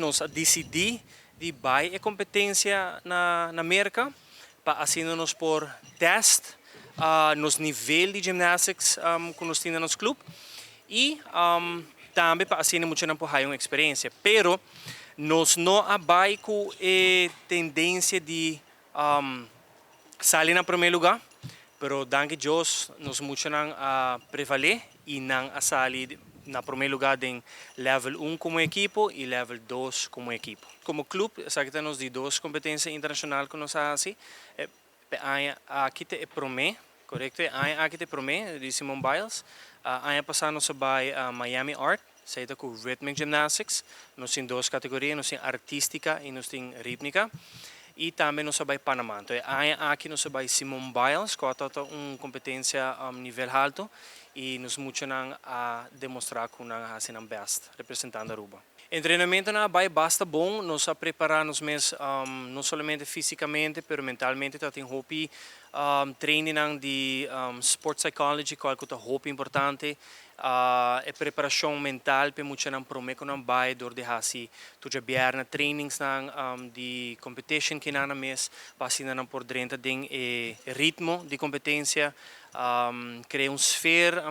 Nós decidi de vai a competência na América, para assim nós por teste nos nível de gymnastics que nós temos no nosso clube e também para assim muito não por uma experiência. Pero nós não abai com a tendência de sair na primeiro lugar, pero danke Deus nós muito não prevaler e não a sair na primeiro lugar em level 1 como equipo e level 2 como equipo. Como clube, nós de duas competências internacionais que nós fazemos. Aqui te promê, correto? Aqui te promê de Simone Biles. Ano passado nós vai a Miami Art, seita com Rhythmic Gymnastics. Nós temos duas categorias, nós temos artística e nós temos rítmica. E também nós vai Panamá. Então, aqui nós vai Simone Biles, que é uma competência nível alto e nos muito a demonstrar que nós fazemos best representando a Aruba. O treinamento na vai basta bom, nós a preparar nos mês não somente fisicamente, mas mentalmente tem hobby training de sport psychology, que é hobby importante. A preparação mental para muito não prometer que não vai dor de hasi tu já na trainings de competition que na mês para não por dentro de ritmo de competência criar esfera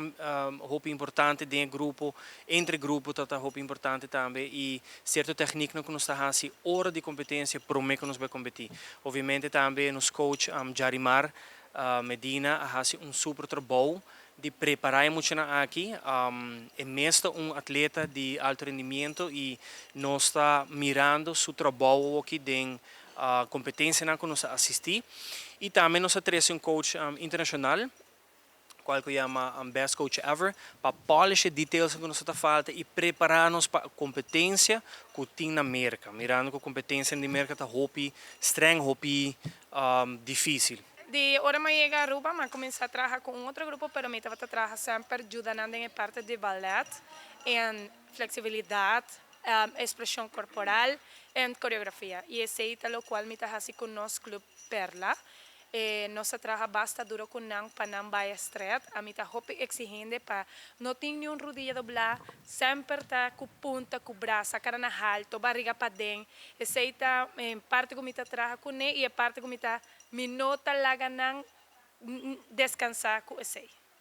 hobby importante dentro grupo entre grupo tá hobby importante também e certa técnica que nós está hasi hora de competência prometer que nós vai competir obviamente também nos coach Jarimar Medina hasi super trabalho de preparar muito aqui. É mesmo atleta de alto rendimento e nós está mirando seu trabalho aqui de competência na que nós assistir. E também nós temos coach internacional, qual que chama Best Coach Ever, para polish details que nós está falta e preparar-nos para a competência que tem na América. Mirando que a competência na América está hobby, streng hobby, difícil. De hora me llega a Aruba, me comencé a trabajar con otro grupo, pero me estaba trabajando siempre ayudando en parte de ballet, en flexibilidad, expresión corporal, en coreografía. Y ese es lo cual me está haciendo con nos Club Perla. Nossa trabalha basta duro com não para não vai estrear. A mim tá roupa exigente para não ter nenhum rodilha doblar, sempre tá com punta, com braço, a cara na alto, barriga para dentro. Essa aí tá em parte como tá trabalha com ele e a parte como tá me nota lá não descansar com esse.